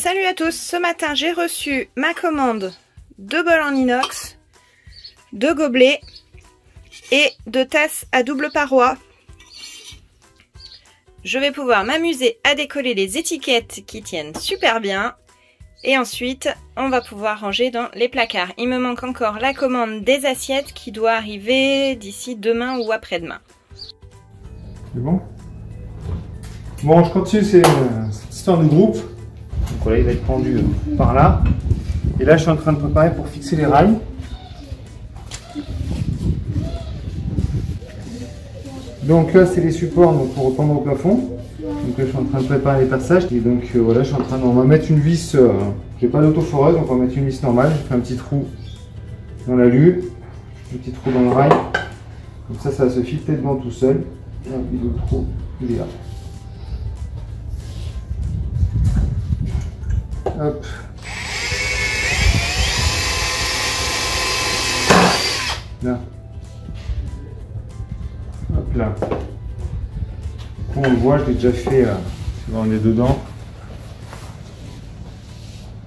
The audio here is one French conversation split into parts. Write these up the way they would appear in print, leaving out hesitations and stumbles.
Salut à tous, ce matin j'ai reçu ma commande de bols en inox, de gobelets et de tasses à double paroi. Je vais pouvoir m'amuser à décoller les étiquettes qui tiennent super bien. Et ensuite, on va pouvoir ranger dans les placards. Il me manque encore la commande des assiettes qui doit arriver d'ici demain ou après-demain. C'est bon? Bon, je continue cette histoire de groupe. Donc voilà, il va être pendu par là. Et là, je suis en train de préparer pour fixer les rails. Donc là, c'est les supports donc, pour rependre au plafond. Donc là, je suis en train de préparer les passages. Et donc voilà, je suis en train on va mettre une vis. J'ai pas d'autoforeuse, donc on va mettre une vis normale. Je fais un petit trou dans l'alu, un petit trou dans le rail. Comme ça, ça va se fitter devant tout seul. Et puis le trou, il est là. Hop. Là. Hop là. On le voit, je l'ai déjà fait. On est dedans.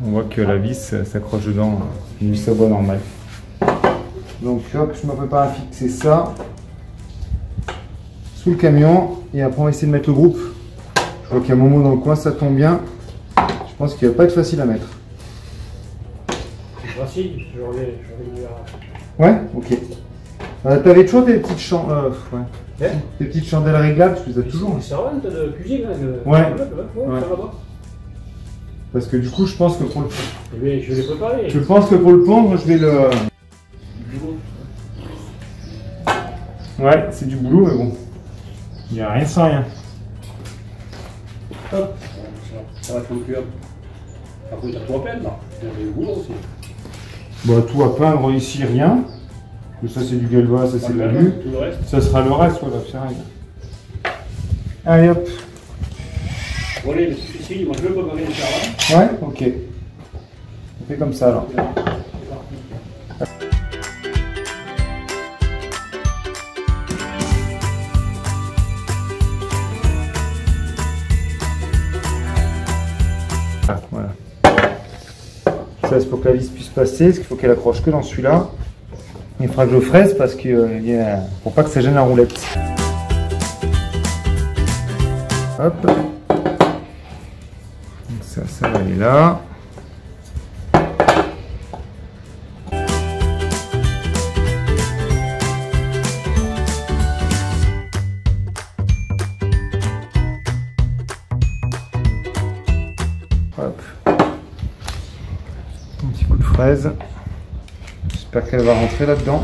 On voit que la vis s'accroche dedans. Une vis à bois normale. Donc hop, je me prépare à fixer ça sous le camion. Et après on va essayer de mettre le groupe. Je vois qu'il y a un moment dans le coin, ça tombe bien. Je pense qu'il va pas être facile à mettre. C'est facile, je reviens. Ouais, ok. T'avais toujours des petites chandelles, des petites chandelles réglables, tu les as toujours. C'est servantes de cuisine, hein, ouais. Ouais. Ça va pas. Parce que du coup, je pense que pour le. Je vais les préparer. Je pense que pour le pondre, je vais le. Ouais, c'est du boulot, mais bon. Il n'y a rien sans rien. Hop. Ça va être le cœur. Après, t'as tout à peine, là. Il y a du boulot aussi. Bon, tout à peindre ici, rien. Ça, c'est du galva, ça, c'est de l'alu. Tout le reste. Ça sera le reste, voilà, c'est rien. Allez, hop. Bon, allez, ici, moi, je veux préparer les servantes. Ouais, ok. On fait comme ça, alors. Ah, voilà. Ça, c'est pour que la vis puisse passer, parce qu'il faut qu'elle accroche que dans celui-là. Il faudra que je fraise parce que pour pas que ça gêne la roulette. Hop. Donc ça va aller là. Hop. Un petit coup de fraise. J'espère qu'elle va rentrer là-dedans.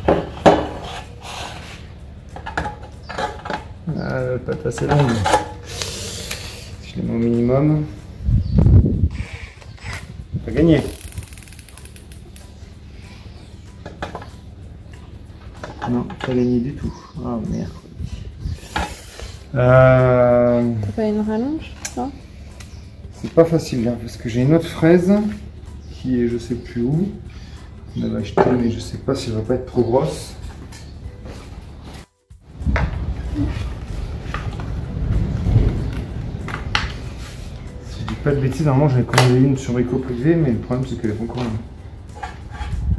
Ah, elle va pas être assez longue. Je les mets au minimum. Pas gagné. Non, pas gagné du tout. Ah merde. T'as pas une rallonge, non? C'est pas facile là, parce que j'ai une autre fraise qui est je sais plus où. On l'avait achetée, mais je sais pas si elle va pas être trop grosse. Si je dis pas de bêtises, normalement j'avais commandé une sur Brico Privé, mais le problème c'est qu'elle est pas encore là.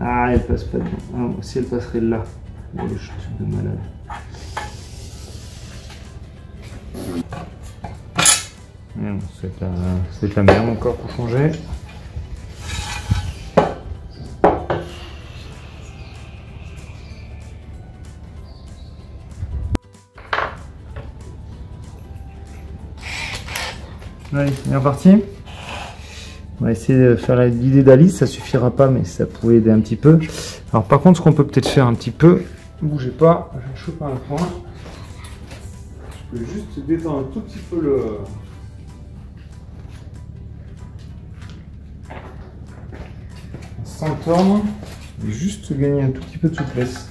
Ah, elle passe pas dedans. Ah, moi aussi elle passerait là. Oh, je suis de malade. C'est de la merde encore pour changer. Allez, c'est bien parti. On va essayer de faire l'idée d'Alice, ça suffira pas, mais ça pourrait aider un petit peu. Alors par contre, ce qu'on peut peut-être faire un petit peu, bougez pas, je vais choper un point. Je peux juste détendre un tout petit peu le... sans tordre, et juste gagner un tout petit peu de souplesse.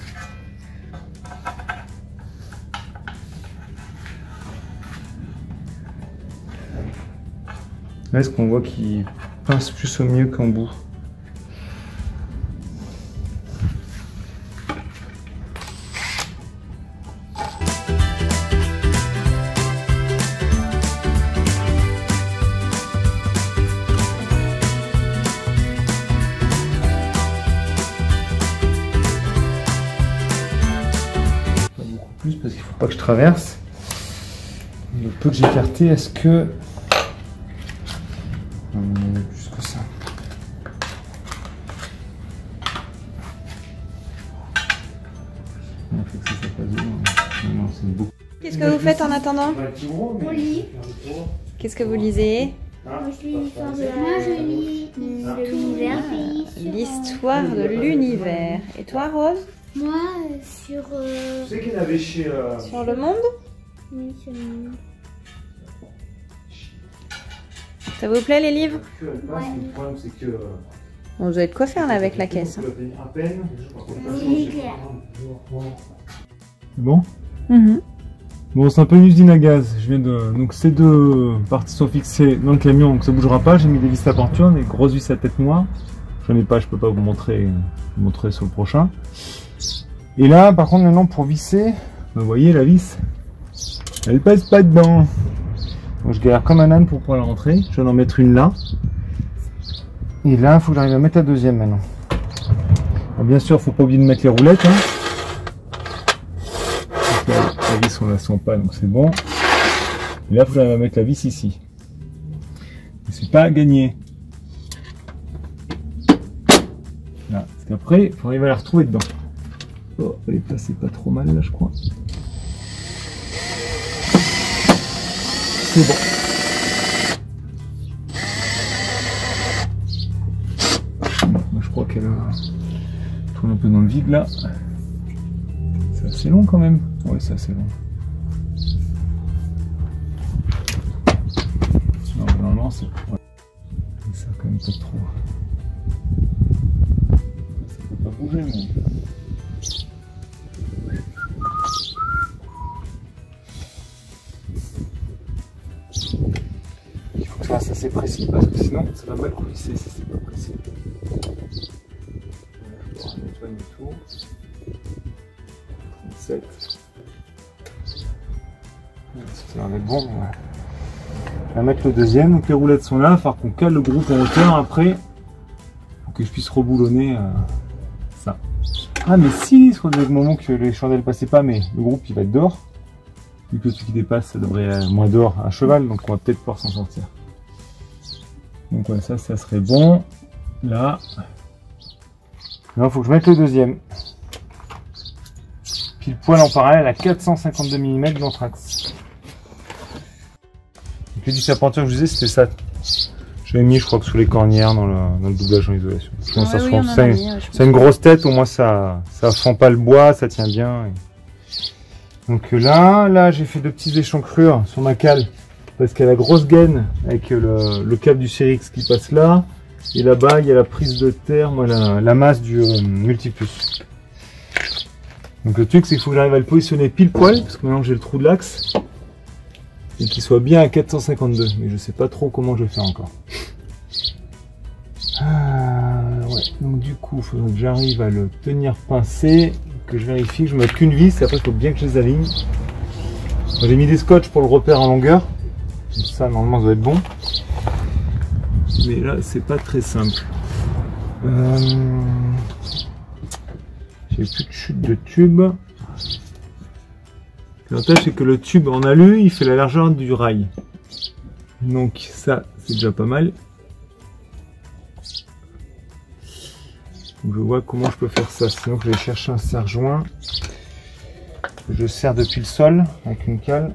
Là, est-ce qu'on voit qu'il pince plus au milieu qu'en bout? pas que je traverse. Le peu que j'ai écarté, est-ce que... plus que ça. Qu'est-ce que vous faites en attendant? On lit. Qu'est-ce que vous lisez? Moi, je lis l'histoire de l'univers. L'histoire de l'univers. Et toi, Rose? Moi, sur... Tu sais qu'il y en avait chez... Sur le monde? Oui, sur le monde. Ça vous plaît les livres? Le problème, c'est que... Bon, vous avez de quoi faire là avec la caisse. Oui, clair. Bon. Bon, c'est un peu une usine à gaz. Je viens de... Donc ces deux parties sont fixées dans le camion, donc ça bougera pas. J'ai mis des vis à peinture, des grosses vis à tête noire. J'en ai pas, je peux pas vous montrer sur le prochain. Et là, par contre, maintenant pour visser, vous voyez la vis, elle passe pas dedans. Donc je galère comme un âne pour pouvoir la rentrer. Je viens d'en mettre une là. Et là, il faut que j'arrive à mettre la deuxième maintenant. Alors, bien sûr, faut pas oublier de mettre les roulettes. Hein. La vis, on la sent pas, donc c'est bon. Et là, il faut que j'arrive à mettre la vis ici. C'est pas gagné. Là, parce qu'après, il faut arriver à la retrouver dedans. Oh, elle est placée pas trop mal là, je crois. C'est bon. Moi, je crois qu'elle tourne un peu dans le vide là. C'est assez long quand même. Oui, c'est assez long. Non, normalement, c'est... Ouais. Ça quand même pas trop. Ça peut pas bouger, mais... Il faut que ça reste assez précis parce que sinon ça va mal coulisser si c'est pas précis. Voilà, je vais nettoyer tout. 37. Ça va être bon. Ouais. Je vais mettre le deuxième. Donc les roulettes sont là. Il va falloir qu'on cale le groupe en hauteur après pour que je puisse reboulonner ça. Ah mais si, c'est le moment que les chandelles passaient pas, mais le groupe il va être dehors. Vu que celui qui dépasse, ça devrait être moins dehors à cheval, donc on va peut-être pouvoir s'en sortir. Donc ouais, ça serait bon. Là. Là, il faut que je mette le deuxième. Pile poil en parallèle à 452 mm d'anthrax. Donc les vis à peinture que je disais, c'était ça. J'avais mis, je crois que sous les cornières dans le doublage en isolation. C'est une grosse tête, au moins ça fend pas le bois, ça tient bien. Donc là j'ai fait deux petites échancrures sur ma cale parce qu'elle a la grosse gaine avec le câble du Cérix qui passe là. Et là-bas, il y a la prise de terre, moi, la masse du multipuce. Donc le truc, c'est qu'il faut que j'arrive à le positionner pile poil, parce que maintenant j'ai le trou de l'axe, et qu'il soit bien à 452. Mais je sais pas trop comment je vais faire encore. Ouais. Donc du coup, il faudrait que j'arrive à le tenir pincé, que je vérifie que je mette qu'une vis, et après il faut bien que je les aligne. J'ai mis des scotch pour le repère en longueur. Donc ça, normalement, ça doit être bon. Mais là, c'est pas très simple. J'ai plus de chute de tube. L'avantage, c'est que le tube en alu, il fait la largeur du rail. Donc ça, c'est déjà pas mal. Donc, je vois comment je peux faire ça. Sinon, je vais chercher un serre-joint. Je serre depuis le sol avec une cale.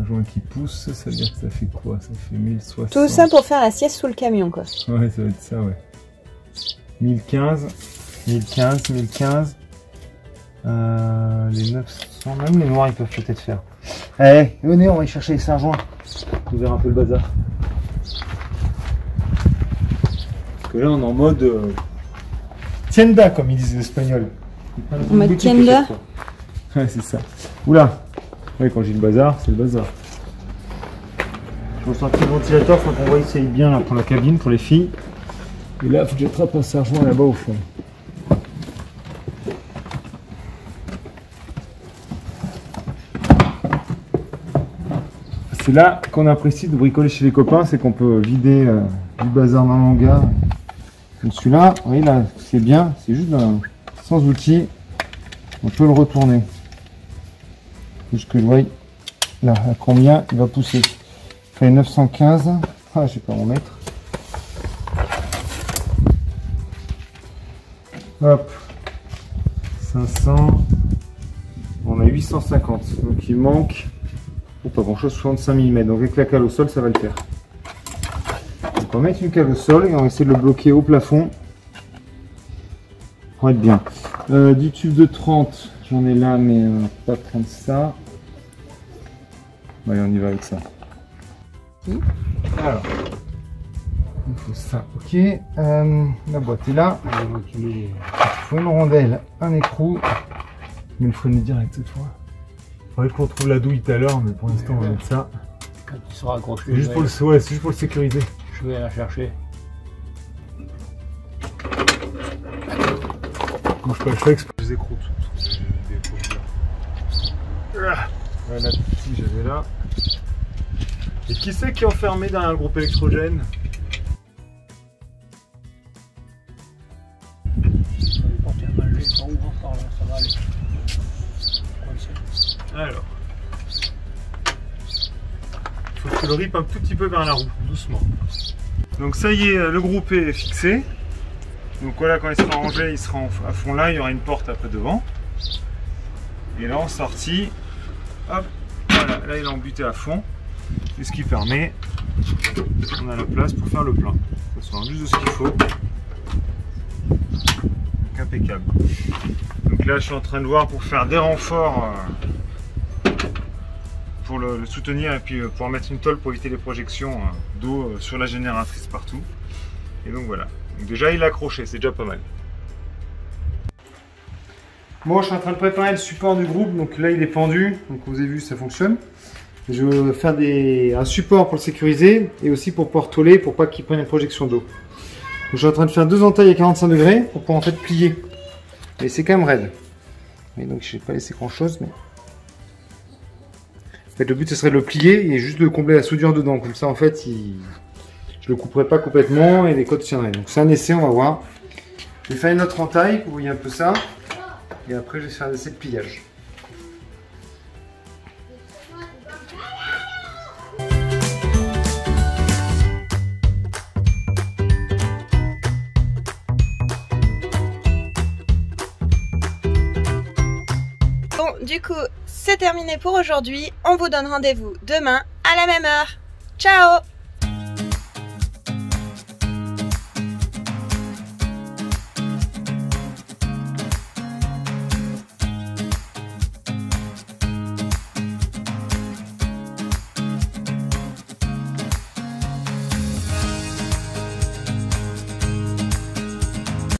Joint qui pousse, ça veut dire que ça fait quoi? Ça fait 1060. Tout ça pour faire la sieste sous le camion, quoi. Ouais, ça va être ça, ouais. 1015, 1015, 1015. Les 900, même les noirs, ils peuvent peut-être faire. Allez, venez, on va y chercher les serre-joints. Vous verrez un peu le bazar. Parce que là, on est en mode tienda, comme ils disent les Espagnols. En mode tienda? Ouais, c'est ça. Oula! Oui, quand j'ai le bazar, c'est le bazar. Je ressens que le ventilateur, il faut qu'on voit qu'il aille bien là, pour la cabine, pour les filles. Et là, il faut que j'attrape un serre-joint là-bas au fond. C'est là qu'on apprécie de bricoler chez les copains, c'est qu'on peut vider du bazar dans l'hangar. Comme celui-là, vous voyez là, c'est bien, c'est juste sans outil, on peut le retourner. Juste que je vois là à combien il va pousser. Il fait 915. Ah, je sais pas mon mètre. Hop. 500. On a 850. Donc il manque pas grand chose, 65 mm. Donc avec la cale au sol, ça va le faire. Donc on va mettre une cale au sol et on va essayer de le bloquer au plafond. Pour être bien. 10 tubes de 30, j'en ai là, mais on va pas prendre ça. Allez, on y va avec ça. Alors, il faut ça. Ok, la boîte est là. Il faut une rondelle, un écrou, mais il faut le direct cette fois. Il faudrait qu'on trouve la douille tout à l'heure, mais pour l'instant on va mettre ça. Quand il sera accroché, c'est juste, ouais, juste pour le sécuriser. Je vais la chercher. Bon, je fais exprès les écrous. La petite j'avais là. Et qui c'est qui est enfermé dans un groupe électrogène? Alors, il faut que je le ripe un tout petit peu vers la roue, doucement. Donc ça y est, le groupe est fixé. Donc voilà, quand il sera rangé, il sera à fond là, il y aura une porte après devant. Et là en sortie, hop, voilà, là il est embuté à fond. Et ce qui permet, on a la place pour faire le plein. Ça sera juste de ce qu'il faut. Donc impeccable. Donc là je suis en train de voir pour faire des renforts pour le soutenir et puis pour mettre une tôle pour éviter les projections d'eau sur la génératrice partout. Et donc voilà. Donc déjà il est accroché, c'est déjà pas mal. Bon, je suis en train de préparer le support du groupe, donc là il est pendu, donc vous avez vu ça fonctionne. Je vais faire un support pour le sécuriser et aussi pour pouvoir tôler pour pas qu'il prenne une projection d'eau. Je suis en train de faire deux entailles à 45 degrés pour pouvoir en fait plier. Et c'est quand même raide. Et donc je n'ai pas laissé grand chose, mais en fait le but ce serait de le plier et juste de combler la soudure dedans. Comme ça en fait je le couperai pas complètement et les côtes tiendraient. Donc c'est un essai, on va voir. Je vais faire une autre entaille, vous voyez un peu ça. Et après je vais faire un essai de pliage. Bon, du coup, c'est terminé pour aujourd'hui. On vous donne rendez-vous demain à la même heure. Ciao!